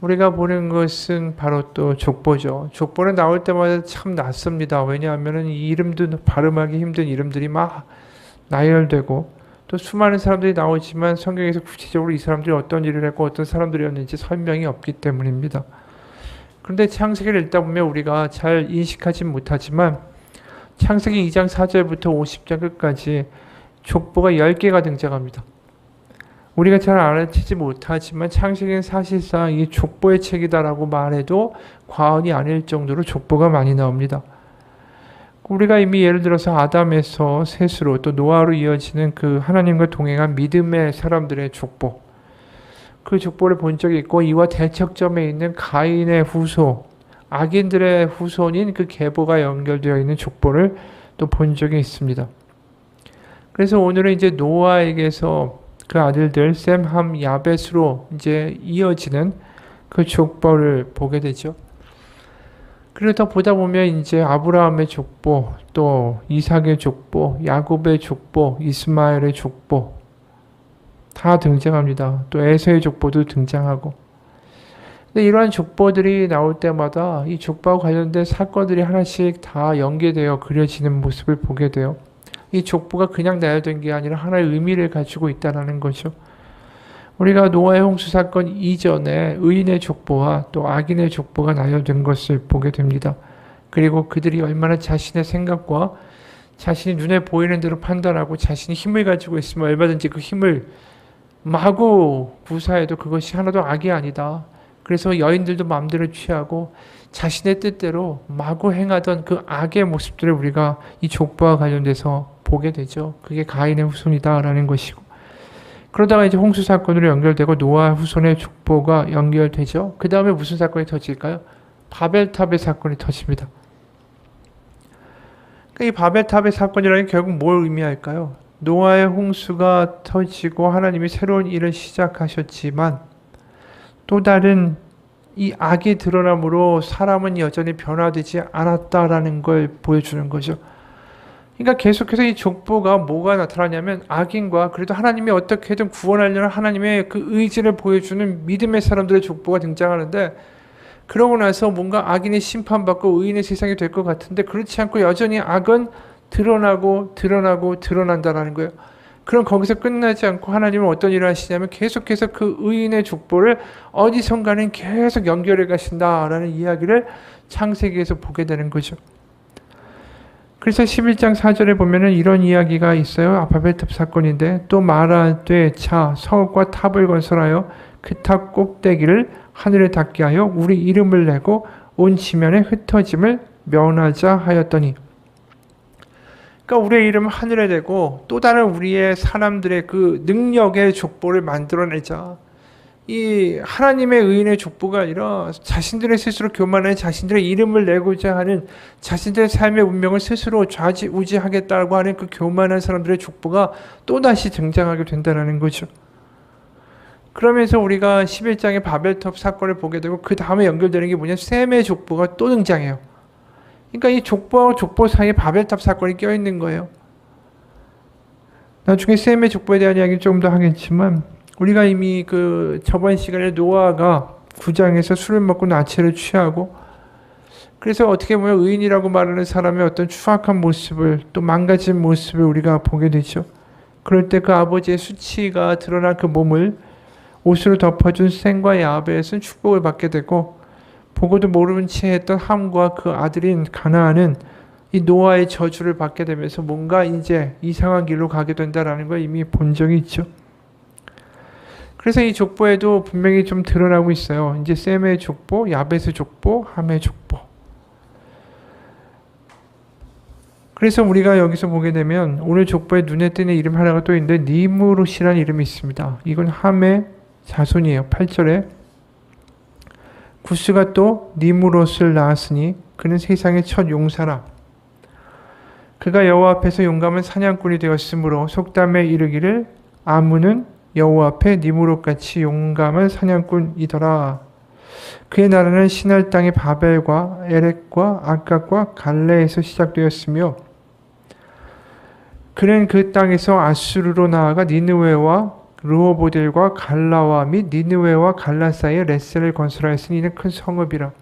우리가 보는 것은 바로 또 족보죠. 족보는 나올 때마다 참 낯섭니다. 왜냐하면 이 이름도 발음하기 힘든 이름들이 막 나열되고 또 수많은 사람들이 나오지만 성경에서 구체적으로 이 사람들이 어떤 일을 했고 어떤 사람들이었는지 설명이 없기 때문입니다. 그런데 창세기를 읽다 보면 우리가 잘 인식하지 못하지만 창세기 2장 4절부터 50장 끝까지 족보가 10개가 등장합니다. 우리가 잘 알아채지 못하지만 창세기는 사실상 이 족보의 책이다라고 말해도 과언이 아닐 정도로 족보가 많이 나옵니다. 우리가 이미 예를 들어서 아담에서 셋으로 또 노아로 이어지는 그 하나님과 동행한 믿음의 사람들의 족보, 그 족보를 본 적이 있고 이와 대척점에 있는 가인의 후손, 악인들의 후손인 그 계보가 연결되어 있는 족보를 또 본 적이 있습니다. 그래서 오늘은 이제 노아에게서 그 아들들 셈, 함, 야벳으로 이제 이어지는 그 족보를 보게 되죠. 그러다 보다 보면 이제 아브라함의 족보, 또 이삭의 족보, 야곱의 족보, 이스마엘의 족보 다 등장합니다. 또 에서의 족보도 등장하고. 근데 이러한 족보들이 나올 때마다 이 족보와 관련된 사건들이 하나씩 다 연계되어 그려지는 모습을 보게 돼요. 이 족보가 그냥 나열된 게 아니라 하나의 의미를 가지고 있다는 거죠. 우리가 노아의 홍수 사건 이전에 의인의 족보와 또 악인의 족보가 나열된 것을 보게 됩니다. 그리고 그들이 얼마나 자신의 생각과 자신이 눈에 보이는 대로 판단하고 자신이 힘을 가지고 있으면 얼마든지 그 힘을 마구 구사해도 그것이 하나도 악이 아니다. 그래서 여인들도 마음대로 취하고 자신의 뜻대로 마구 행하던 그 악의 모습들을 우리가 이 족보와 관련돼서 보게 되죠. 그게 가인의 후손이다라는 것이고. 그러다가 이제 홍수 사건으로 연결되고 노아 후손의 족보가 연결되죠. 그 다음에 무슨 사건이 터질까요? 바벨탑의 사건이 터집니다. 그러니까 이 바벨탑의 사건이라는 게 결국 뭘 의미할까요? 노아의 홍수가 터지고 하나님이 새로운 일을 시작하셨지만 또 다른 이 악이 드러남으로 사람은 여전히 변화되지 않았다라는 걸 보여주는 거죠. 그러니까 계속해서 이 족보가 뭐가 나타나냐면 악인과 그래도 하나님이 어떻게든 구원하려는 하나님의 그 의지를 보여주는 믿음의 사람들의 족보가 등장하는데 그러고 나서 뭔가 악인이 심판받고 의인의 세상이 될 것 같은데 그렇지 않고 여전히 악은 드러난다라는 거예요. 그럼 거기서 끝나지 않고 하나님은 어떤 일을 하시냐면 계속해서 그 의인의 족보를 어디선가는 계속 연결해 가신다라는 이야기를 창세기에서 보게 되는 거죠. 그래서 11장 4절에 보면은 이런 이야기가 있어요. 바벨탑 사건인데 또 말하되 자 성읍과 탑을 건설하여 그 탑 꼭대기를 하늘에 닿게 하여 우리 이름을 내고 온 지면에 흩어짐을 면하자 하였더니 그러니까 우리의 이름을 하늘에 대고 또 다른 우리의 사람들의 그 능력의 족보를 만들어내자. 이 하나님의 의인의 족보가 아니라 자신들의 스스로 교만해 자신들의 이름을 내고자 하는 자신들의 삶의 운명을 스스로 좌지우지하겠다고 하는 그 교만한 사람들의 족보가 또다시 등장하게 된다는 거죠. 그러면서 우리가 11장의 바벨탑 사건을 보게 되고 그 다음에 연결되는 게 뭐냐 셈의 족보가 또 등장해요. 그러니까 이 족보와 족보 사이에 바벨탑 사건이 껴있는 거예요. 나중에 셈의 족보에 대한 이야기 조금 더 하겠지만 우리가 이미 그 저번 시간에 노아가 9장에서 술을 먹고 나체를 취하고 그래서 어떻게 보면 의인이라고 말하는 사람의 어떤 추악한 모습을 또 망가진 모습을 우리가 보게 되죠. 그럴 때 그 아버지의 수치가 드러난 그 몸을 옷으로 덮어준 셈과 야벳은 축복을 받게 되고 보고도 모르는 채 했던 함과 그 아들인 가나안은 이 노아의 저주를 받게 되면서 뭔가 이제 이상한 길로 가게 된다라는 걸 이미 본 적이 있죠. 그래서 이 족보에도 분명히 좀 드러나고 있어요. 이제 셈의 족보, 야벳의 족보, 함의 족보. 그래서 우리가 여기서 보게 되면 오늘 족보에 눈에 띄는 이름 하나가 또 있는데 니무롯이라는 이름이 있습니다. 이건 함의 자손이에요. 8절에 구스가 또 니무롯을 낳았으니 그는 세상의 첫 용사라. 그가 여호와 앞에서 용감한 사냥꾼이 되었으므로 속담에 이르기를 아문은 여호와 앞에 니무롯같이 용감한 사냥꾼이더라. 그의 나라는 시날 땅의 바벨과 에렉과 아깝과 갈레에서 시작되었으며 그는 그 땅에서 아수르로 나아가 니느웨와 르호보델과 갈라와 및 니느웨와 갈라 사이에 레셀을 건설하였으니 이는 큰 성읍이라.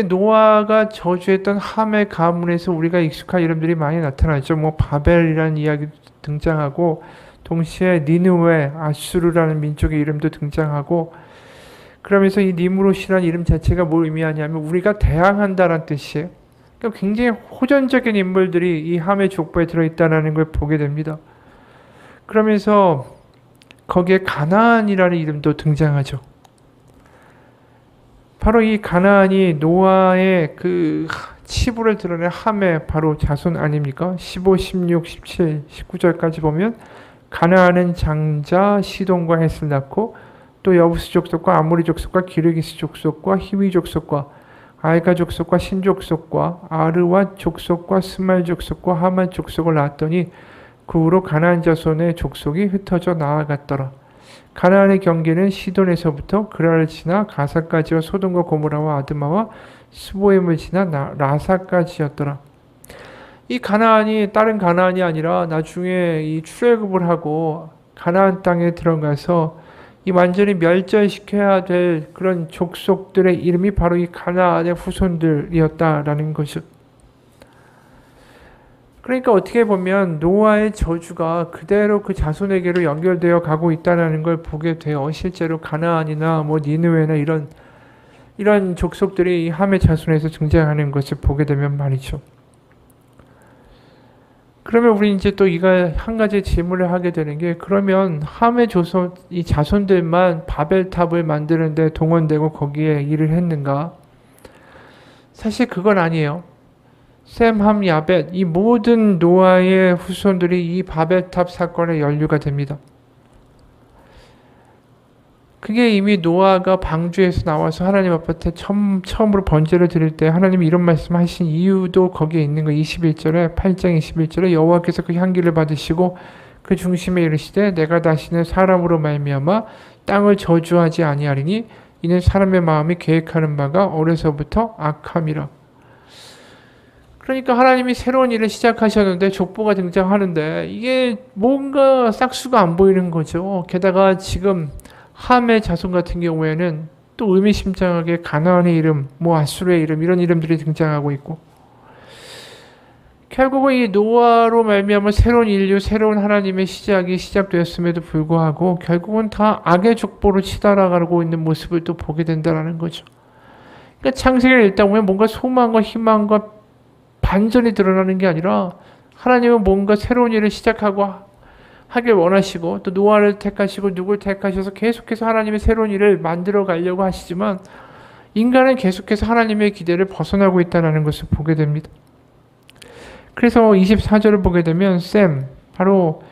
노아가 저주했던 함의 가문에서 우리가 익숙한 이름들이 많이 나타나죠. 뭐 바벨이라는 이야기도 등장하고 동시에 니느웨, 아수르라는 민족의 이름도 등장하고 그러면서 이 니무롯이라는 이름 자체가 뭘 의미하냐면 우리가 대항한다라는 뜻이에요. 그러니까 굉장히 호전적인 인물들이 이 함의 족보에 들어있다는 걸 보게 됩니다. 그러면서 거기에 가나안이라는 이름도 등장하죠. 바로 이 가나안이 노아의 그 치부를 드러낸 함의 바로 자손 아닙니까? 15, 16, 17, 19절까지 보면 가나안은 장자 시돈과 헷을 낳고 또 여부스 족속과 아모리 족속과 기르기스 족속과 히위 족속과 아이가 족속과 신 족속과 아르와 족속과 스말 족속과 하만 족속을 낳았더니 그 후로 가나안 자손의 족속이 흩어져 나아갔더라. 가나안의 경계는 시돈에서부터 그라를 지나 가사까지와 소돔과 고모라와 아드마와 스보임을 지나 라사까지였더라. 이 가나안이 다른 가나안이 아니라 나중에 이 출애굽을 하고 가나안 땅에 들어가서 이 완전히 멸절시켜야 될 그런 족속들의 이름이 바로 이 가나안의 후손들이었다라는 것이죠. 그러니까 어떻게 보면 노아의 저주가 그대로 그 자손에게로 연결되어 가고 있다는 걸 보게 돼요. 실제로 가나안이나 뭐 니느웨나 이런 족속들이 이 함의 자손에서 등장하는 것을 보게 되면 말이죠. 그러면 우리 이제 또 이거 한 가지 질문을 하게 되는 게 그러면 함의 조선 이 자손들만 바벨탑을 만드는데 동원되고 거기에 일을 했는가? 사실 그건 아니에요. 셈, 함, 야벳 이 모든 노아의 후손들이 이 바벨탑 사건에 연루가 됩니다. 그게 이미 노아가 방주에서 나와서 하나님 앞에 처음으로 번제를 드릴 때 하나님이 이런 말씀하신 이유도 거기에 있는 거 21절에 8장 21절에 여호와께서 그 향기를 받으시고 그 중심에 이르시되 내가 다시는 사람으로 말미암아 땅을 저주하지 아니하리니 이는 사람의 마음이 계획하는 바가 어려서부터 악함이라. 그러니까 하나님이 새로운 일을 시작하셨는데 족보가 등장하는데 이게 뭔가 싹수가 안 보이는 거죠. 게다가 지금 함의 자손 같은 경우에는 또 의미심장하게 가나안의 이름, 뭐 아수르의 이름 이런 이름들이 등장하고 있고 결국은 이 노아로 말미암아 새로운 인류, 새로운 하나님의 시작이 시작되었음에도 불구하고 결국은 다 악의 족보로 치달아가고 있는 모습을 또 보게 된다는 거죠. 그러니까 창세기를 읽다 보면 뭔가 소망과 희망과 반전이 드러나는 게 아니라 하나님은 뭔가 새로운 일을 시작하고 하길 원하시고 또 노아를 택하시고 누굴 택하셔서 계속해서 하나님의 새로운 일을 만들어 가려고 하시지만 인간은 계속해서 하나님의 기대를 벗어나고 있다는 것을 보게 됩니다. 그래서 24절을 보게 되면 바로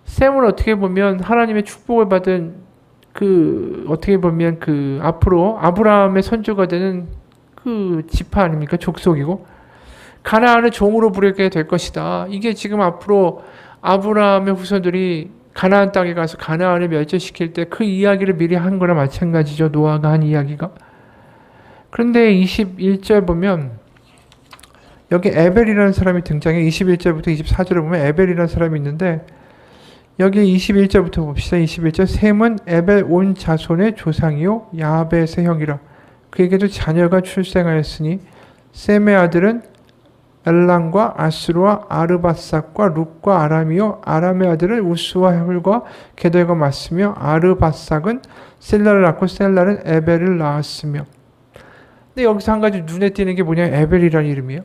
셈은 어떻게 보면 하나님의 축복을 받은 어떻게 보면 앞으로 아브라함의 선조가 되는 그 지파 아닙니까? 족속이고 가나안을 종으로 부르게 될 것이다. 이게 지금 앞으로 아브라함의 후손들이 가나안 땅에 가서 가나안을 멸절시킬 때 그 이야기를 미리 한 거나 마찬가지죠. 노아가 한 이야기가. 그런데 21절 보면 여기 에벨이라는 사람이 등장해. 21절부터 24절을 보면 에벨이라는 사람이 있는데 여기 21절부터 봅시다. 21절 셈은 에벨 온 자손의 조상이요 야벳의 형이라. 그에게도 자녀가 출생하였으니 셈의 아들은 엘람과 아스루와 아르바삭과 룻과 아람이요 아람의 아들은 우스와 헐과 게델과 맞으며 아르바삭은 셀라를 낳고 셀라는 에벨을 낳았으며. 근데 여기서 한 가지 눈에 띄는 게 뭐냐면 에벨이라는 이름이에요.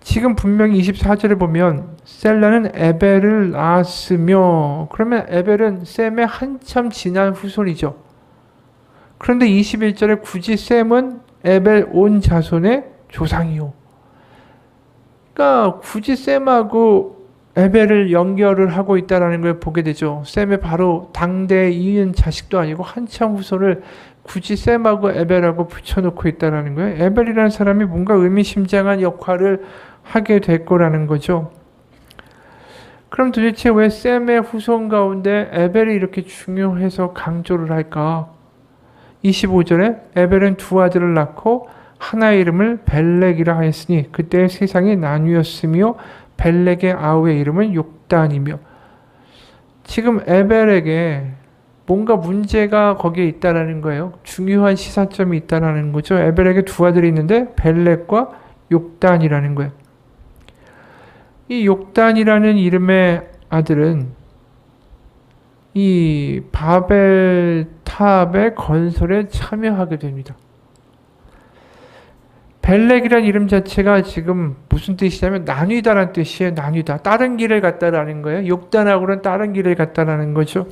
지금 분명히 24절을 보면 셀라는 에벨을 낳았으며 그러면 에벨은 셈의 한참 지난 후손이죠. 그런데 21절에 굳이 셈은 에벨 온 자손의 조상이요. 그러니까 굳이 셈하고 에벨을 연결을 하고 있다는 걸 보게 되죠. 셈의 바로 당대에 이은 자식도 아니고 한참 후손을 굳이 셈하고 에벨하고 붙여놓고 있다는 거예요. 에벨이라는 사람이 뭔가 의미심장한 역할을 하게 될 거라는 거죠. 그럼 도대체 왜 셈의 후손 가운데 에벨이 이렇게 중요해서 강조를 할까? 25절에 에벨은 두 아들을 낳고 하나의 이름을 벨렉이라 하였으니 그때 세상이 나뉘었으며 벨렉의 아우의 이름은 욕단이며. 지금 에벨에게 뭔가 문제가 거기에 있다라는 거예요. 중요한 시사점이 있다라는 거죠. 에벨에게 두 아들이 있는데 벨렉과 욕단이라는 거예요. 이 욕단이라는 이름의 아들은 이 바벨탑의 건설에 참여하게 됩니다. 벨렉이라는 이름 자체가 지금 무슨 뜻이냐면 나뉘다라는 뜻이에요. 나뉘다. 다른 길을 갔다라는 거예요. 욕단하고는 다른 길을 갔다라는 거죠.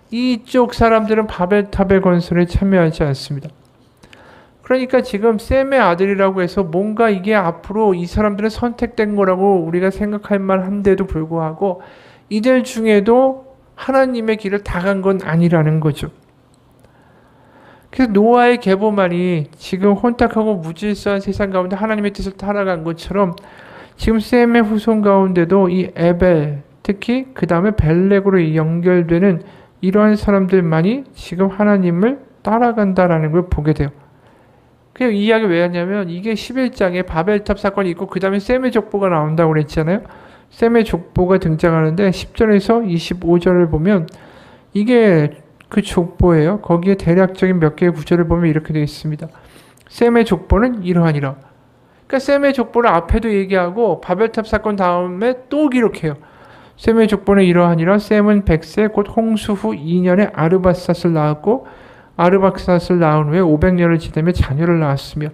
이쪽 사람들은 바벨탑의 건설에 참여하지 않습니다. 그러니까 지금 셈의 아들이라고 해서 뭔가 이게 앞으로 이 사람들은 선택된 거라고 우리가 생각할 만한데도 불구하고 이들 중에도 하나님의 길을 다 간 건 아니라는 거죠. 그래서 노아의 계보만이 지금 혼탁하고 무질서한 세상 가운데 하나님의 뜻을 따라간 것처럼 지금 셈의 후손 가운데도 이 에벨, 특히 그 다음에 벨렉으로 연결되는 이러한 사람들만이 지금 하나님을 따라간다라는 걸 보게 돼요. 그 이야기 왜 하냐면 이게 11장에 바벨탑 사건이 있고 그 다음에 셈의 족보가 나온다고 그랬잖아요. 셈의 족보가 등장하는데 10절에서 25절을 보면 이게 그 족보예요. 거기에 대략적인 몇 개의 구절을 보면 이렇게 되어 있습니다. 셈의 족보는 이러하니라. 그러니까 셈의 족보를 앞에도 얘기하고 바벨탑 사건 다음에 또 기록해요. 셈의 족보는 이러하니라. 셈은 100세 곧 홍수 후 2년에 아르박삿을 낳았고 아르박삿을 낳은 후에 500년을 지내며 자녀를 낳았으며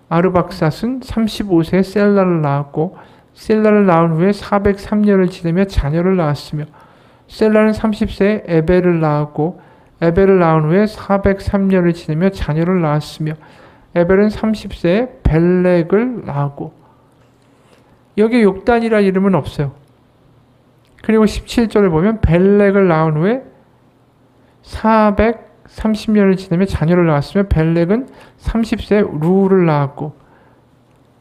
아르박삿은 35세에 셀라를 낳았고 셀라를 낳은 후에 403년을 지내며 자녀를 낳았으며 셀라는 30세에 에벨을 낳았고 에벨을 낳은 후에 403년을 지내며 자녀를 낳았으며 에벨은 30세에 벨렉을 낳았고 여기에 욕단이라는 이름은 없어요. 그리고 17절을 보면 벨렉을 낳은 후에 430년을 지내며 자녀를 낳았으며 벨렉은 30세에 루를 낳았고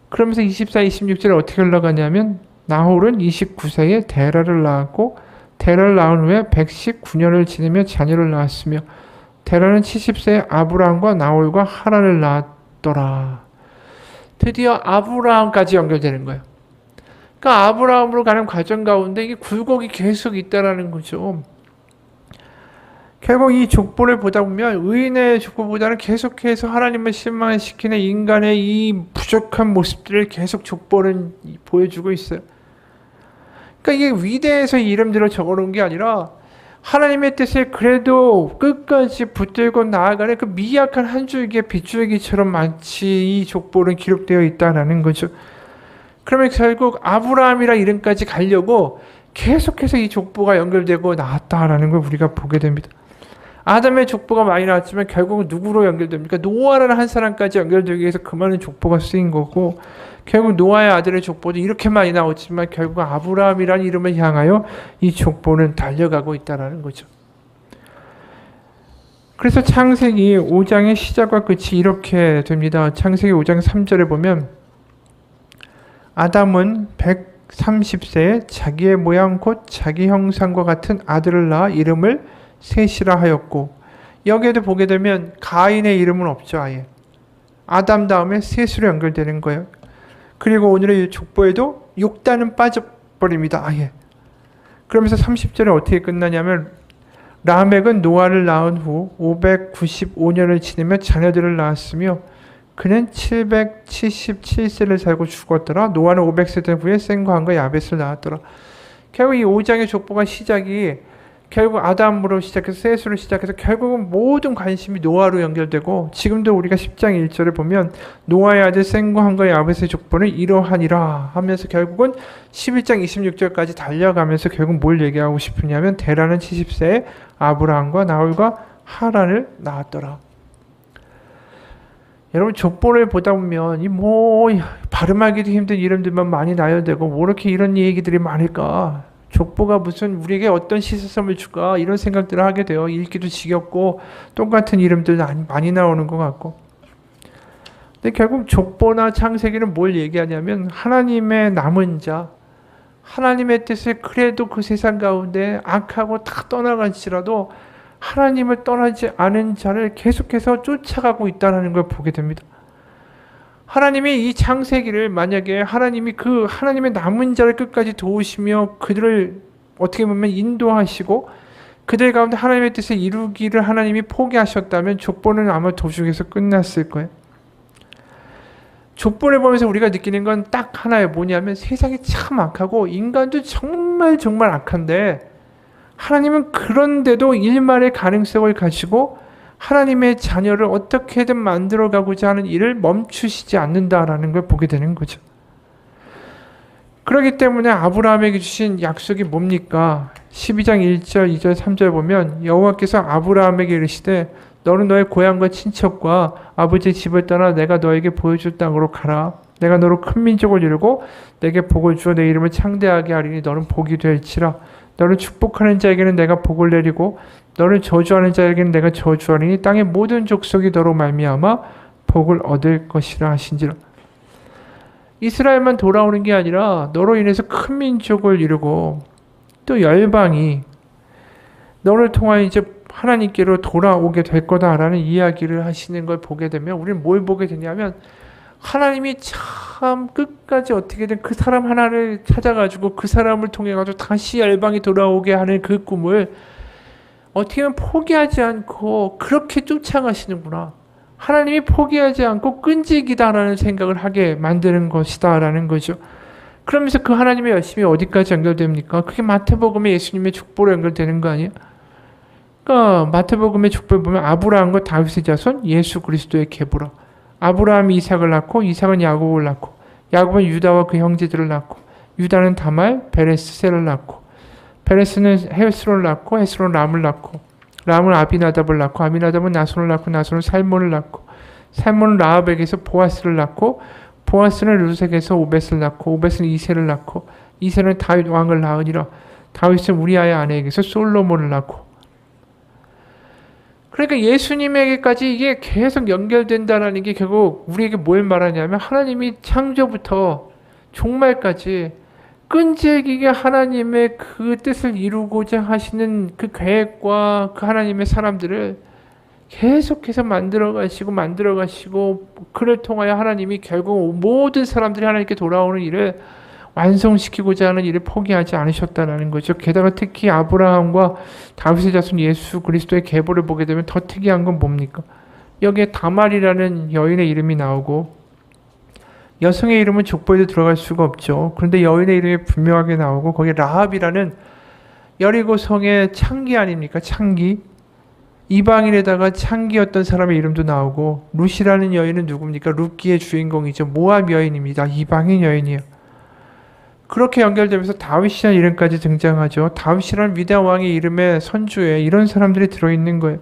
그러면서 24, 26절에 어떻게 흘러가냐면 나홀은 29세에 데라를 낳았고 데라를 낳은 후에 119년을 지내며 자녀를 낳았으며 데라는 70세에 아브라함과 나홀과 하란을 낳았더라. 드디어 아브라함까지 연결되는 거예요. 그러니까 아브라함으로 가는 과정 가운데 이게 굴곡이 계속 있다라는 거죠. 결국 이 족보를 보다 보면 의인의 족보보다는 계속해서 하나님을 실망시키는 인간의 이 부족한 모습들을 계속 족보는 보여주고 있어요. 그러니까 이게 위대해서 이름들을 적어놓은 게 아니라 하나님의 뜻을 그래도 끝까지 붙들고 나아가는 그 미약한 한 줄기의 빗줄기처럼 마치 이 족보는 기록되어 있다는 거죠. 그러면 결국 아브라함이라 이름까지 가려고 계속해서 이 족보가 연결되고 나왔다라는 걸 우리가 보게 됩니다. 아담의 족보가 많이 나왔지만 결국은 누구로 연결됩니까? 노아라는 한 사람까지 연결되기 위해서 그 많은 족보가 쓰인 거고 결국 노아의 아들의 족보도 이렇게 많이 나왔지만 결국 아브라함이라는 이름을 향하여 이 족보는 달려가고 있다는 거죠. 그래서 창세기 5장의 시작과 끝이 이렇게 됩니다. 창세기 5장 3절에 보면 아담은 130세에 자기의 모양 곧 자기 형상과 같은 아들을 낳아 이름을 셋이라 하였고 여기에도 보게 되면 가인의 이름은 없죠. 아예 아담 다음에 셋으로 연결되는 거예요. 그리고 오늘의 족보에도 욕단은 빠져버립니다. 아예 그러면서 30절에 어떻게 끝나냐면 라멕은 노아를 낳은 후 595년을 지내며 자녀들을 낳았으며 그는 777세를 살고 죽었더라. 노아는 500세 된 후에 셈과 함과 야벳을 낳았더라. 결국 이 5장의 족보가 시작이 결국 아담으로 시작해서 셋으로 시작해서 결국은 모든 관심이 노아로 연결되고 지금도 우리가 10장 1절을 보면 노아의 아들 셈과 함과 야벳의 족보는 이러하니라 하면서 결국은 11장 26절까지 달려가면서 결국 뭘 얘기하고 싶으냐면 데라는 70세에 아브라함과 나홀과 하란을 낳았더라. 여러분 족보를 보다 보면 발음하기도 힘든 이름들만 많이 나열되고 뭐 이렇게 이런 얘기들이 많을까? 족보가 무슨 우리에게 어떤 시사점을 줄까? 이런 생각들을 하게 돼요. 읽기도 지겹고 똑같은 이름들 많이 나오는 것 같고. 근데 결국 족보나 창세기는 뭘 얘기하냐면 하나님의 남은 자, 하나님의 뜻을 그래도 그 세상 가운데 악하고 다 떠나갈지라도 하나님을 떠나지 않은 자를 계속해서 쫓아가고 있다는 걸 보게 됩니다. 하나님이 이 창세기를 만약에 하나님이 그 하나님의 남은 자를 끝까지 도우시며 그들을 어떻게 보면 인도하시고 그들 가운데 하나님의 뜻을 이루기를 하나님이 포기하셨다면 족보는 아마 도중에서 끝났을 거예요. 족보를 보면서 우리가 느끼는 건 딱 하나예요. 뭐냐면 세상이 참 악하고 인간도 정말 정말 악한데 하나님은 그런데도 일말의 가능성을 가지고 하나님의 자녀를 어떻게든 만들어가고자 하는 일을 멈추시지 않는다라는 걸 보게 되는 거죠. 그렇기 때문에 아브라함에게 주신 약속이 뭡니까? 12장 1절, 2절, 3절 보면 여호와께서 아브라함에게 이르시되 너는 너의 고향과 친척과 아버지의 집을 떠나 내가 너에게 보여줄 땅으로 가라. 내가 너로 큰 민족을 이루고 내게 복을 주어 내 이름을 창대하게 하리니 너는 복이 될지라. 너를 축복하는 자에게는 내가 복을 내리고 너를 저주하는 자에게는 내가 저주하리니 땅의 모든 족속이 너로 말미암아 복을 얻을 것이라 하신지라. 이스라엘만 돌아오는 게 아니라 너로 인해서 큰 민족을 이루고 또 열방이 너를 통하여 이제 하나님께로 돌아오게 될 거다라는 이야기를 하시는 걸 보게 되면 우리는 뭘 보게 되냐면 하나님이 참 끝까지 어떻게든 그 사람 하나를 찾아가지고 그 사람을 통해 가지고 다시 열방이 돌아오게 하는 그 꿈을 어떻게 보면 포기하지 않고 그렇게 쫓아가시는구나. 하나님이 포기하지 않고 끈질기다라는 생각을 하게 만드는 것이다라는 거죠. 그러면서 그 하나님의 열심이 어디까지 연결됩니까? 그게 마태복음에 예수님의 족보로 연결되는 거 아니에요? 그러니까 마태복음의 족보를 보면 아브라함과 다윗의 자손 예수 그리스도의 계보라. 아브라함이 이삭을 낳고 이삭은 야곱을 낳고 야곱은 유다와 그 형제들을 낳고 유다는 다말, 베레스, 셀을 낳고 베레스는 헤스론을 낳고 헤스론은 람을 낳고 람은 아비나답을 낳고 아비나답은 나손을 낳고 나손은 살몬을 낳고 살몬은 라합에게서 보아스를 낳고 보아스는 르sek에서 오벳을 낳고 오벳은 이세를 낳고 이세는 다윗 왕을 낳으니라. 다윗은 우리아의 아내에게서 솔로몬을 낳고. 그러니까 예수님에게까지 이게 계속 연결된다는 게 결국 우리에게 뭘 말하냐면 하나님이 창조부터 종말까지 끈질기게 하나님의 그 뜻을 이루고자 하시는 그 계획과 그 하나님의 사람들을 계속해서 만들어가시고 그를 통하여 하나님이 결국 모든 사람들이 하나님께 돌아오는 일을 완성시키고자 하는 일을 포기하지 않으셨다는 거죠. 게다가 특히 아브라함과 다윗의 자손 예수 그리스도의 계보를 보게 되면 더 특이한 건 뭡니까? 여기에 다말이라는 여인의 이름이 나오고 여성의 이름은 족보에도 들어갈 수가 없죠. 그런데 여인의 이름이 분명하게 나오고 거기에 라합이라는 여리고 성의 창기 아닙니까? 창기. 이방인에다가 창기였던 사람의 이름도 나오고 룻이라는 여인은 누굽니까? 룻기의 주인공이죠. 모압 여인입니다. 이방인 여인이에요. 그렇게 연결되면서 다윗이라는 이름까지 등장하죠. 다윗이라는 위대한 왕의 이름에 선주에 이런 사람들이 들어있는 거예요.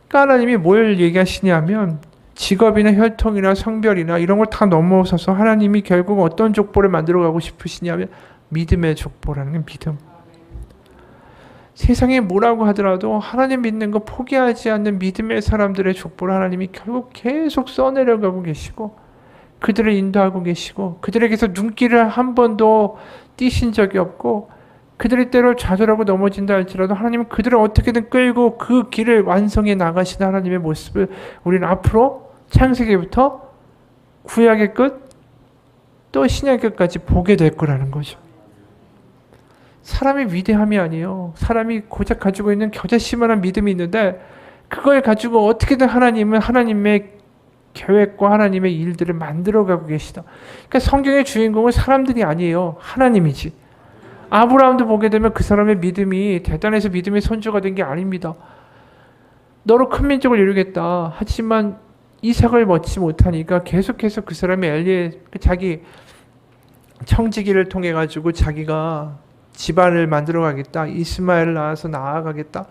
그러니까 하나님이 뭘 얘기하시냐면 직업이나 혈통이나 성별이나 이런 걸 다 넘어서서 하나님이 결국 어떤 족보를 만들어가고 싶으시냐면 믿음의 족보라는 게 믿음. 세상에 뭐라고 하더라도 하나님 믿는 거 포기하지 않는 믿음의 사람들의 족보를 하나님이 결국 계속 써내려가고 계시고 그들을 인도하고 계시고 그들에게서 눈길을 한 번도 띄신 적이 없고 그들이 때로 좌절하고 넘어진다 할지라도 하나님은 그들을 어떻게든 끌고 그 길을 완성해 나가시는 하나님의 모습을 우리는 앞으로 창세기부터 구약의 끝 또 신약의 끝까지 보게 될 거라는 거죠. 사람의 위대함이 아니에요. 사람이 고작 가지고 있는 겨자씨만한 믿음이 있는데 그걸 가지고 어떻게든 하나님은 하나님의 계획과 하나님의 일들을 만들어가고 계시다. 그러니까 성경의 주인공은 사람들이 아니에요. 하나님이지. 아브라함도 보게 되면 그 사람의 믿음이 대단해서 믿음의 선조가 된 게 아닙니다. 너로 큰 민족을 이루겠다. 하지만 이삭을 얻지 못하니까 계속해서 그 사람이 자기 청지기를 통해 가지고 자기가 집안을 만들어 가겠다. 이스마엘을 낳아서 나아가겠다.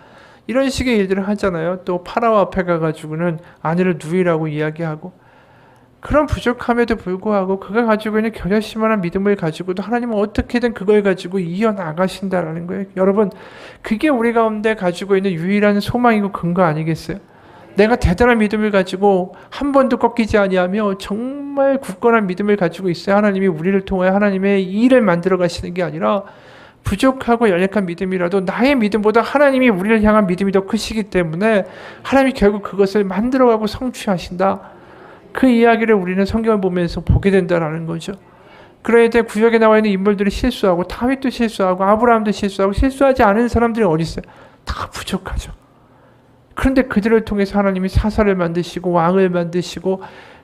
이런 식의 일들을 하잖아요. 또 파라오 앞에 가가지고는 아내를 누이라고 이야기하고 그런 부족함에도 불구하고 그가 가지고 있는 겨자씨만한 믿음을 가지고도 하나님은 어떻게든 그걸 가지고 이어나가신다라는 거예요. 여러분 그게 우리 가운데 가지고 있는 유일한 소망이고 근거 아니겠어요? 내가 대단한 믿음을 가지고 한 번도 꺾이지 아니하며 정말 굳건한 믿음을 가지고 있어야 하나님이 우리를 통해 하나님의 일을 만들어 가시는 게 아니라 부족하고 연약한 믿음이라도 나의 믿음보다 하나님이 우리를 향한 믿음이 더 크시기 때문에 하나님이 결국 그것을 만들어가고 성취하신다. 그 이야기를 우리는 성경을 보면서 보게 된다는 거죠. 그래야 될 구역에 나와 있는 인물들이 실수하고 다윗도 실수하고 아브라함도 실수하고 실수하지 않은 사람들이 어디 있어요? 다 부족하죠. 그런데 그들을 통해서 하나님이 사사를 만드시고 왕을 만드시고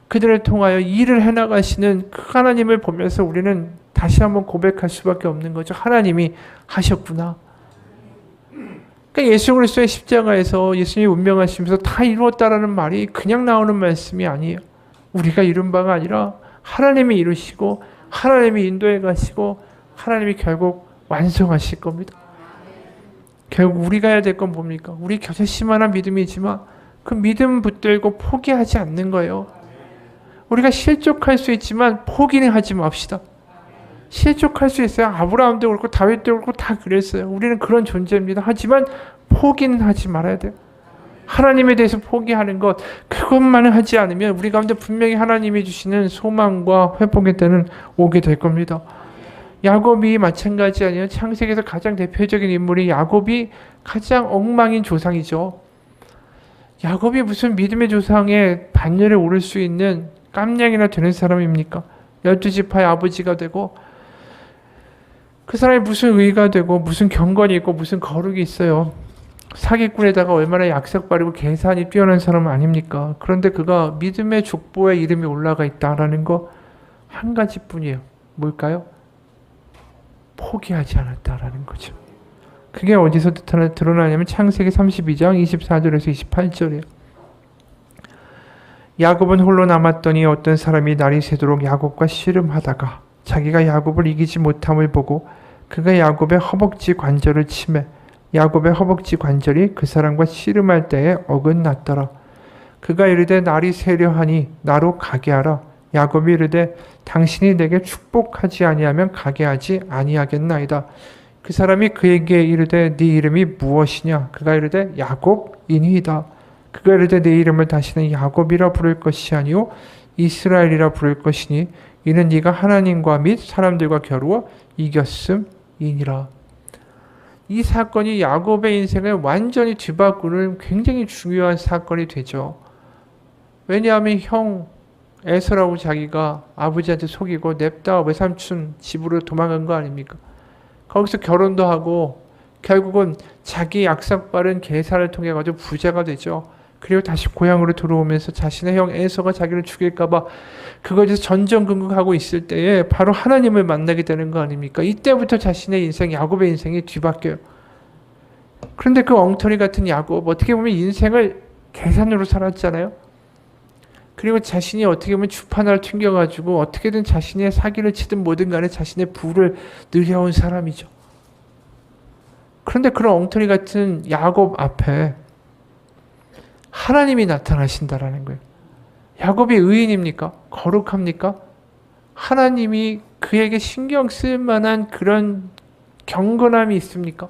그들을 통하여 일을 해나가시는 그 하나님을 보면서 우리는 다시 한번 고백할 수밖에 없는 거죠. 하나님이 하셨구나. 그러니까 예수 그리스도의 십자가에서 예수님이 운명하시면서 다 이루었다라는 말이 그냥 나오는 말씀이 아니에요. 우리가 이룬 바가 아니라 하나님이 이루시고 하나님이 인도해 가시고 하나님이 결국 완성하실 겁니다. 결국 우리가 해야 될 건 뭡니까? 우리 결심만한 믿음이지만 그 믿음 붙들고 포기하지 않는 거예요. 우리가 실족할 수 있지만 포기는 하지 맙시다. 실족할 수 있어요. 아브라함도 그렇고 다윗도 그렇고 다 그랬어요. 우리는 그런 존재입니다. 하지만 포기는 하지 말아야 돼요. 하나님에 대해서 포기하는 것, 그것만을 하지 않으면 우리 가운데 분명히 하나님이 주시는 소망과 회복의 때는 오게 될 겁니다. 야곱이 마찬가지 아니에요. 창세기에서 가장 대표적인 인물이 야곱이 가장 엉망인 조상이죠. 야곱이 무슨 믿음의 조상의 반열에 오를 수 있는 깜냥이나 되는 사람입니까? 12지파의 아버지가 되고 그 사람이 무슨 의가 되고 무슨 경건이 있고 무슨 거룩이 있어요. 사기꾼에다가 얼마나 약삭빠르고 계산이 뛰어난 사람 아닙니까? 그런데 그가 믿음의 족보에 이름이 올라가 있다라는 거 한 가지뿐이에요. 뭘까요? 포기하지 않았다라는 거죠. 그게 어디서 드러나냐면 창세기 32장 24절에서 28절이에요. 야곱은 홀로 남았더니 어떤 사람이 날이 새도록 야곱과 씨름하다가 자기가 야곱을 이기지 못함을 보고 그가 야곱의 허벅지 관절을 치매 야곱의 허벅지 관절이 그 사람과 씨름할 때에 어긋났더라. 그가 이르되 날이 새려하니 나로 가게 하라. 야곱이 이르되 당신이 내게 축복하지 아니하면 가게 하지 아니하겠나이다. 그 사람이 그에게 이르되 네 이름이 무엇이냐? 그가 이르되 야곱이니이다. 그가 이르되 네 이름을 다시는 야곱이라 부를 것이 아니요 이스라엘이라 부를 것이니 이는 네가 하나님과 및 사람들과 겨루어 이겼음이니라. 이 사건이 야곱의 인생을 완전히 뒤바꾸는 굉장히 중요한 사건이 되죠. 왜냐하면 형 에서라고 자기가 아버지한테 속이고 냅다 외삼촌 집으로 도망간 거 아닙니까? 거기서 결혼도 하고 결국은 자기 약삭빠른 계산을 통해 가지고 부자가 되죠. 그리고 다시 고향으로 들어오면서 자신의 형 에서가 자기를 죽일까봐 그거에 대해서 전전긍긍하고 있을 때에 바로 하나님을 만나게 되는 거 아닙니까? 이때부터 자신의 인생, 야곱의 인생이 뒤바뀌어요. 그런데 그 엉터리 같은 야곱, 어떻게 보면 인생을 계산으로 살았잖아요. 그리고 자신이 어떻게 보면 주판을 튕겨가지고 어떻게든 자신의 사기를 치든 뭐든 간에 자신의 부를 늘려온 사람이죠. 그런데 그런 엉터리 같은 야곱 앞에 하나님이 나타나신다라는 거예요. 야곱이 의인입니까? 거룩합니까? 하나님이 그에게 신경 쓸 만한 그런 경건함이 있습니까?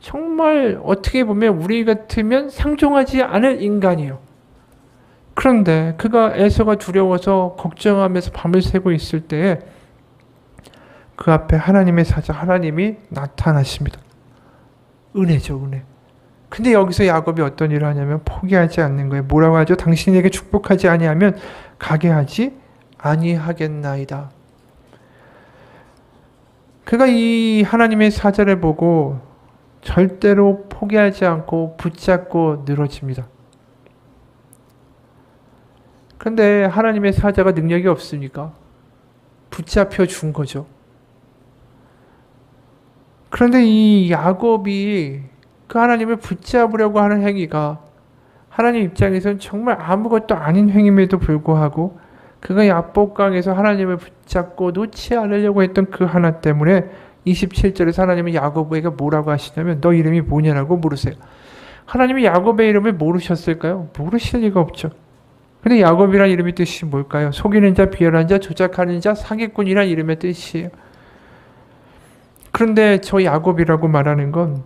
정말 어떻게 보면 우리 같으면 상종하지 않을 인간이에요. 그런데 그가 에서가 두려워서 걱정하면서 밤을 새고 있을 때에 그 앞에 하나님의 사자 하나님이 나타나십니다. 은혜죠, 은혜. 근데 여기서 야곱이 어떤 일을 하냐면 포기하지 않는 거예요. 뭐라고 하죠? 당신에게 축복하지 아니하면 가게 하지 아니하겠나이다. 그가 이 하나님의 사자를 보고 절대로 포기하지 않고 붙잡고 늘어집니다. 그런데 하나님의 사자가 능력이 없으니까 붙잡혀 준 거죠. 그런데 이 야곱이 그 하나님을 붙잡으려고 하는 행위가 하나님 입장에서는 정말 아무것도 아닌 행위임에도 불구하고 그가 야복강에서 하나님을 붙잡고 놓지 않으려고 했던 그 하나 때문에 27절에서 하나님은 야곱에게 뭐라고 하시냐면 너 이름이 뭐냐라고 물으세요. 하나님이 야곱의 이름을 모르셨을까요? 모르실 리가 없죠. 근데 야곱이라는 이름의 뜻이 뭘까요? 속이는 자, 비열한 자, 조작하는 자, 사기꾼이라는 이름의 뜻이에요. 그런데 저 야곱이라고 말하는 건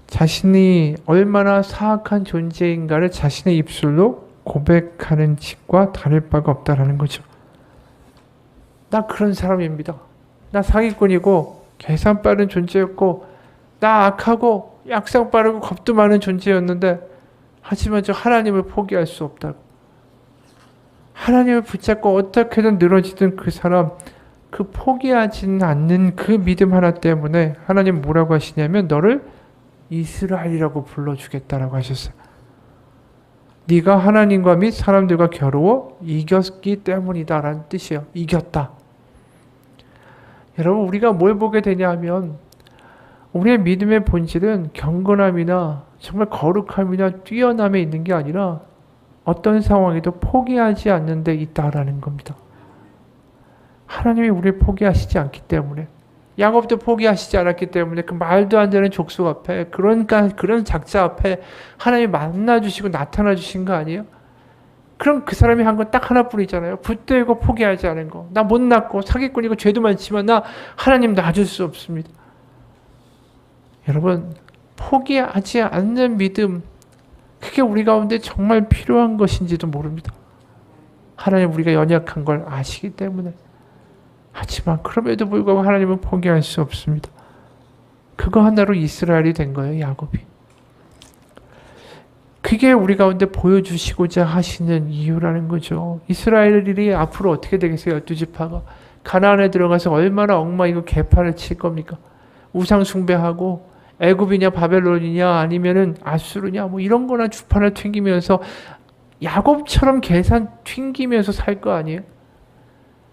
자신이 얼마나 사악한 존재인가를 자신의 입술로 고백하는 짓과 다를 바가 없다라는 거죠. 나 그런 사람입니다. 나 사기꾼이고 계산 빠른 존재였고 나 악하고 약삭 빠르고 겁도 많은 존재였는데 하지만 저 하나님을 포기할 수 없다고. 하나님을 붙잡고 어떻게든 늘어지든 그 사람, 그 포기하지는 않는 그 믿음 하나 때문에 하나님 뭐라고 하시냐면 너를 이스라엘이라고 불러주겠다라고 하셨어요. 네가 하나님과 및 사람들과 겨루어 이겼기 때문이다 라는 뜻이에요. 이겼다. 여러분 우리가 뭘 보게 되냐 하면 우리의 믿음의 본질은 경건함이나 정말 거룩함이나 뛰어남에 있는 게 아니라 어떤 상황에도 포기하지 않는 데 있다라는 겁니다. 하나님이 우리를 포기하시지 않기 때문에 야곱도 포기하시지 않았기 때문에 그 말도 안 되는 족속 앞에 그러니까 그런 작자 앞에 하나님이 만나주시고 나타나주신 거 아니에요? 그럼 그 사람이 한 건 딱 하나뿐이잖아요. 붙들고 포기하지 않은 거. 나 못났고 사기꾼이고 죄도 많지만 나 하나님 놔줄 수 없습니다. 여러분 포기하지 않는 믿음 그게 우리 가운데 정말 필요한 것인지도 모릅니다. 하나님 우리가 연약한 걸 아시기 때문에 하지만 그럼에도 불구하고 하나님은 포기할 수 없습니다. 그거 하나로 이스라엘이 된 거예요. 야곱이. 그게 우리 가운데 보여주시고자 하시는 이유라는 거죠. 이스라엘이 앞으로 어떻게 되겠어요? 12지파가. 가나안에 들어가서 얼마나 엉망이고 개판을 칠 겁니까? 우상 숭배하고 애굽이냐 바벨론이냐 아니면은 아수르냐 뭐 이런 거나 주판을 튕기면서 야곱처럼 계산 튕기면서 살 거 아니에요?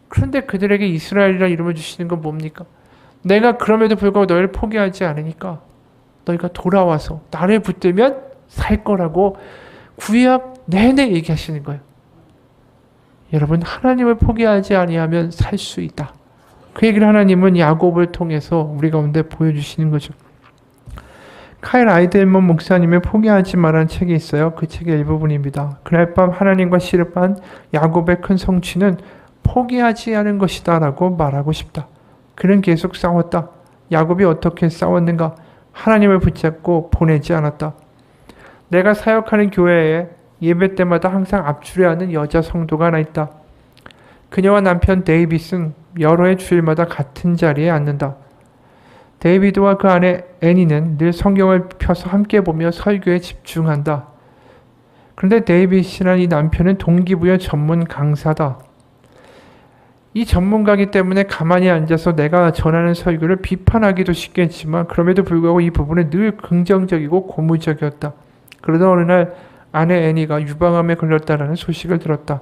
그런데 그들에게 이스라엘이라는 이름을 주시는 건 뭡니까? 내가 그럼에도 불구하고 너희를 포기하지 않으니까 너희가 돌아와서 나를 붙들면 살 거라고 구약 내내 얘기하시는 거예요. 여러분 하나님을 포기하지 아니하면 살 수 있다. 그 얘기를 하나님은 야곱을 통해서 우리 가운데 보여주시는 거죠. 카일 아이델먼 목사님의 포기하지 말라는 책이 있어요. 그 책의 일부분입니다. 그날 밤 하나님과 씨름한 야곱의 큰 성취는 포기하지 않은 것이다 라고 말하고 싶다. 그는 계속 싸웠다. 야곱이 어떻게 싸웠는가? 하나님을 붙잡고 보내지 않았다. 내가 사역하는 교회에 예배 때마다 항상 앞줄에 여자 성도가 하나 있다. 그녀와 남편 데이빗은 여러 해 주일마다 같은 자리에 앉는다. 데이비드와 그 아내 애니는 늘 성경을 펴서 함께 보며 설교에 집중한다. 그런데 데이빗이라는 이 남편은 동기부여 전문 강사다. 이 전문가이기 때문에 가만히 앉아서 내가 전하는 설교를 비판하기도 쉽겠지만 그럼에도 불구하고 이 부분은 늘 긍정적이고 고무적이었다. 그러던 어느 날 아내 애니가 유방암에 걸렸다라는 소식을 들었다.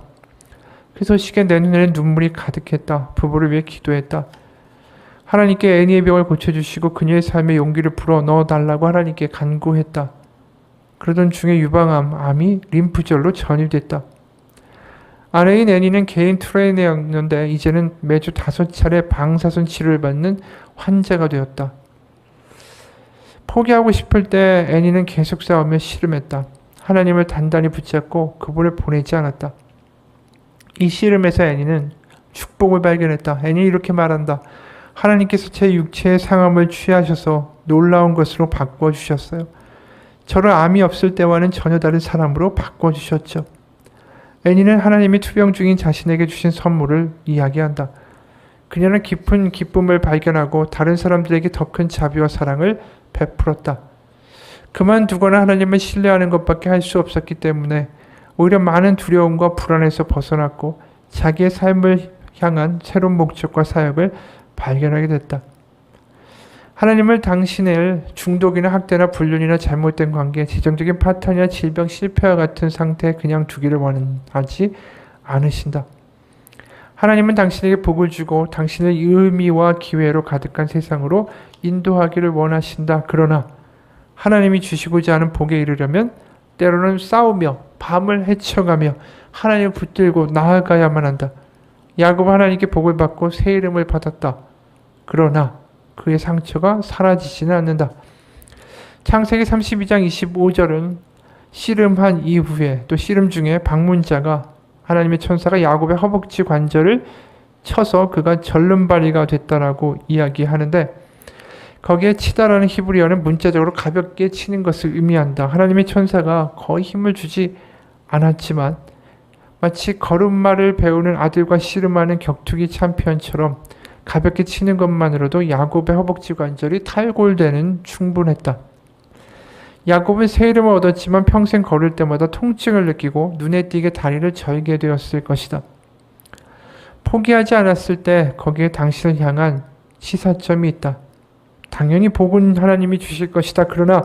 그 소식에 내 눈에는 눈물이 가득했다. 부부를 위해 기도했다. 하나님께 애니의 병을 고쳐주시고 그녀의 삶에 용기를 불어 넣어달라고 하나님께 간구했다. 그러던 중에 암이 림프절로 전이됐다. 아내인 애니는 개인 트레이너였는데 이제는 매주 5차례 방사선 치료를 받는 환자가 되었다. 포기하고 싶을 때 애니는 계속 싸우며 씨름했다. 하나님을 단단히 붙잡고 그분을 보내지 않았다. 이 씨름에서 애니는 축복을 발견했다. 애니 이렇게 말한다. 하나님께서 제 육체의 상함을 취하셔서 놀라운 것으로 바꿔주셨어요. 저를 암이 없을 때와는 전혀 다른 사람으로 바꿔주셨죠. 애니는 하나님이 투병 중인 자신에게 주신 선물을 이야기한다. 그녀는 깊은 기쁨을 발견하고 다른 사람들에게 더 큰 자비와 사랑을 베풀었다. 그만두거나 하나님을 신뢰하는 것밖에 할 수 없었기 때문에 오히려 많은 두려움과 불안에서 벗어났고 자기의 삶을 향한 새로운 목적과 사역을 발견하게 됐다. 하나님을 당신을 중독이나 학대나 불륜이나 잘못된 관계, 재정적인 파탄이나 질병, 실패와 같은 상태에 그냥 두기를 원하지 않으신다. 하나님은 당신에게 복을 주고 당신을 의미와 기회로 가득한 세상으로 인도하기를 원하신다. 그러나 하나님이 주시고자 하는 복에 이르려면 때로는 싸우며 밤을 헤쳐가며 하나님을 붙들고 나아가야만 한다. 야곱은 하나님께 복을 받고 새 이름을 받았다. 그러나 그의 상처가 사라지지는 않는다. 창세기 32장 25절은 씨름한 이후에 또 씨름 중에 방문자가 하나님의 천사가 야곱의 허벅지 관절을 쳐서 그가 절름발이가 됐다라고 이야기하는데 거기에 치다라는 히브리어는 문자적으로 가볍게 치는 것을 의미한다. 하나님의 천사가 거의 힘을 주지 않았지만 마치 걸음마를 배우는 아들과 씨름하는 격투기 챔피언처럼 가볍게 치는 것만으로도 야곱의 허벅지 관절이 탈골되는 충분했다. 야곱은 새 이름을 얻었지만 평생 걸을 때마다 통증을 느끼고 눈에 띄게 다리를 절게 되었을 것이다. 포기하지 않았을 때 거기에 당신을 향한 시사점이 있다. 당연히 복은 하나님이 주실 것이다. 그러나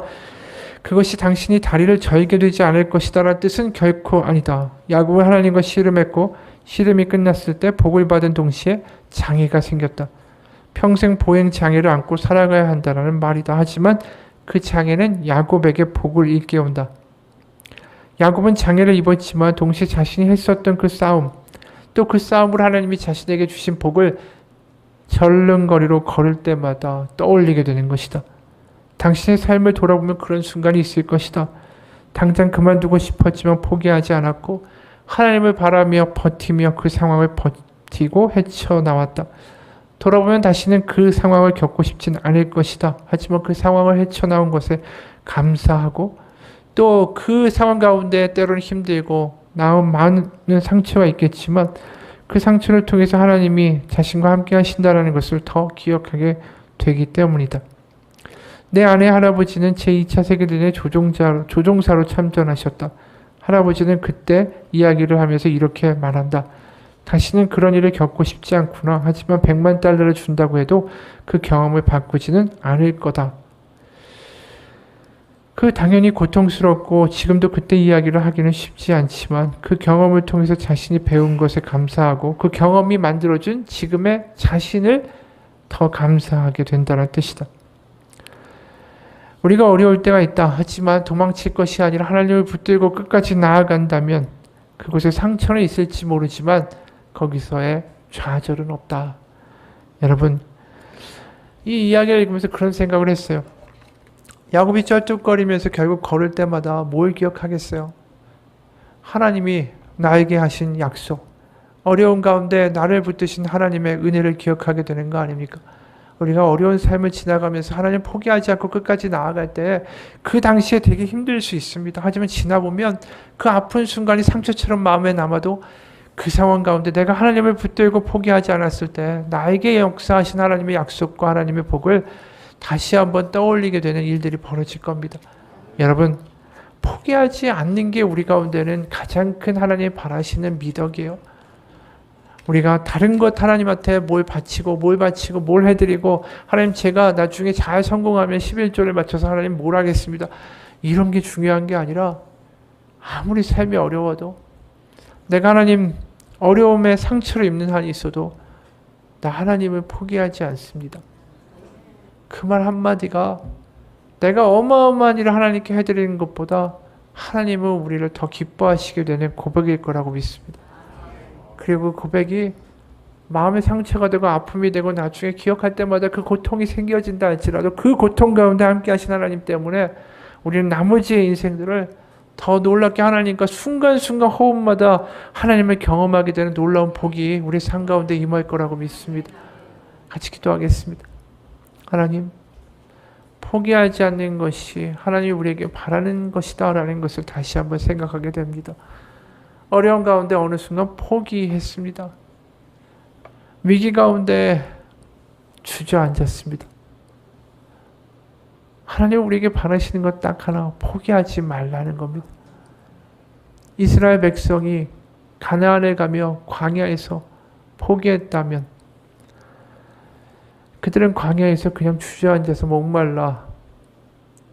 그것이 당신이 다리를 절게 되지 않을 것이다 라는 뜻은 결코 아니다. 야곱은 하나님과 씨름했고 씨름이 끝났을 때 복을 받은 동시에 장애가 생겼다. 평생 보행 장애를 안고 살아가야 한다는 말이다. 하지만 그 장애는 야곱에게 복을 일깨운다. 야곱은 장애를 입었지만 동시에 자신이 했었던 그 싸움, 또 그 싸움으로 하나님이 자신에게 주신 복을 절름거리로 걸을 때마다 떠올리게 되는 것이다. 당신의 삶을 돌아보면 그런 순간이 있을 것이다. 당장 그만두고 싶었지만 포기하지 않았고 하나님을 바라며 버티며 그 상황을 버티고 헤쳐나왔다. 돌아보면 다시는 그 상황을 겪고 싶진 않을 것이다. 하지만 그 상황을 헤쳐나온 것에 감사하고 또 그 상황 가운데 때로는 힘들고 많은 상처가 있겠지만 그 상처를 통해서 하나님이 자신과 함께 하신다는 것을 더 기억하게 되기 때문이다. 내 아내 할아버지는 제2차 세계대전의 조종사로 참전하셨다. 할아버지는 그때 이야기를 하면서 이렇게 말한다. 당신은 그런 일을 겪고 싶지 않구나. 하지만 100만 달러를 준다고 해도 그 경험을 바꾸지는 않을 거다. 그 당연히 고통스럽고 지금도 그때 이야기를 하기는 쉽지 않지만 그 경험을 통해서 자신이 배운 것에 감사하고 그 경험이 만들어준 지금의 자신을 더 감사하게 된다는 뜻이다. 우리가 어려울 때가 있다. 하지만 도망칠 것이 아니라 하나님을 붙들고 끝까지 나아간다면 그곳에 상처는 있을지 모르지만 거기서의 좌절은 없다. 여러분, 이 이야기를 읽으면서 그런 생각을 했어요. 야곱이 쩔뚝거리면서 결국 걸을 때마다 뭘 기억하겠어요? 하나님이 나에게 하신 약속, 어려운 가운데 나를 붙드신 하나님의 은혜를 기억하게 되는 거 아닙니까? 우리가 어려운 삶을 지나가면서 하나님 포기하지 않고 끝까지 나아갈 때 그 당시에 되게 힘들 수 있습니다. 하지만 지나보면 그 아픈 순간이 상처처럼 마음에 남아도 그 상황 가운데 내가 하나님을 붙들고 포기하지 않았을 때 나에게 역사하신 하나님의 약속과 하나님의 복을 다시 한번 떠올리게 되는 일들이 벌어질 겁니다. 여러분, 포기하지 않는 게 우리 가운데는 가장 큰 하나님이 바라시는 미덕이에요. 우리가 다른 것 하나님한테 뭘 바치고 뭘 해드리고 하나님 제가 나중에 잘 성공하면 11조를 맞춰서 하나님 뭘 하겠습니다. 이런 게 중요한 게 아니라 아무리 삶이 어려워도 내가 하나님 어려움에 상처를 입는 한이 있어도 나 하나님을 포기하지 않습니다. 그 말 한마디가 내가 어마어마한 일을 하나님께 해드리는 것보다 하나님은 우리를 더 기뻐하시게 되는 고백일 거라고 믿습니다. 그리고 고백이 마음의 상처가 되고 아픔이 되고 나중에 기억할 때마다 그 고통이 생겨진다 할지라도 그 고통 가운데 함께 하신 하나님 때문에 우리는 나머지의 인생들을 더 놀랍게 하나님과 순간순간 호흡마다 하나님을 경험하게 되는 놀라운 복이 우리 삶 가운데 임할 거라고 믿습니다. 같이 기도하겠습니다. 하나님, 포기하지 않는 것이 하나님이 우리에게 바라는 것이다 라는 것을 다시 한번 생각하게 됩니다. 어려운 가운데 어느 순간 포기했습니다. 위기 가운데 주저앉았습니다. 하나님 우리에게 바라시는 것 딱 하나, 포기하지 말라는 겁니다. 이스라엘 백성이 가나안에 가며 광야에서 포기했다면 그들은 광야에서 그냥 주저앉아서 목말라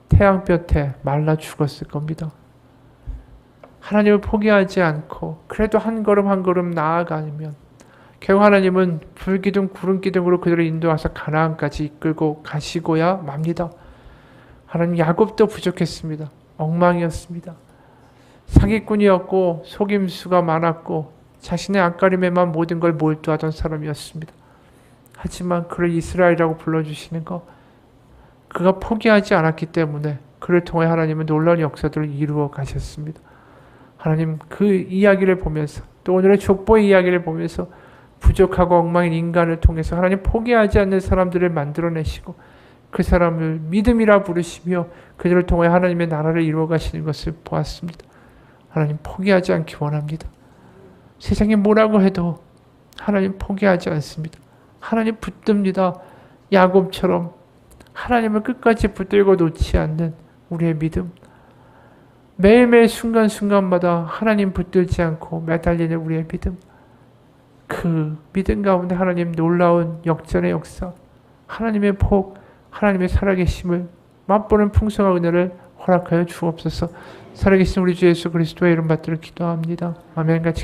태양볕에 말라 죽었을 겁니다. 하나님을 포기하지 않고 그래도 한 걸음 한 걸음 나아가면 결국 하나님은 불기둥 구름기둥으로 그들을 인도하사 가나안까지 이끌고 가시고야 맙니다. 하나님 야곱도 부족했습니다. 엉망이었습니다. 사기꾼이었고 속임수가 많았고 자신의 앞가림에만 모든 걸 몰두하던 사람이었습니다. 하지만 그를 이스라엘이라고 불러주시는 것, 그가 포기하지 않았기 때문에 그를 통해 하나님은 놀라운 역사들을 이루어 가셨습니다. 하나님 그 이야기를 보면서 또 오늘의 족보의 이야기를 보면서 부족하고 엉망인 인간을 통해서 하나님 포기하지 않는 사람들을 만들어내시고 그 사람을 믿음이라 부르시며 그들을 통해 하나님의 나라를 이루어 가시는 것을 보았습니다. 하나님 포기하지 않기 원합니다. 세상이 뭐라고 해도 하나님 포기하지 않습니다. 하나님 붙듭니다. 야곱처럼 하나님을 끝까지 붙들고 놓지 않는 우리의 믿음, 매일매일 순간순간마다 하나님 붙들지 않고 매달리는 우리의 믿음, 그 믿음 가운데 하나님 놀라운 역전의 역사, 하나님의 복, 하나님의 살아계심을 맛보는 풍성한 은혜를 허락하여 주옵소서. 살아계신 우리 주 예수 그리스도의 이름 받들어 기도합니다. 아멘. 같이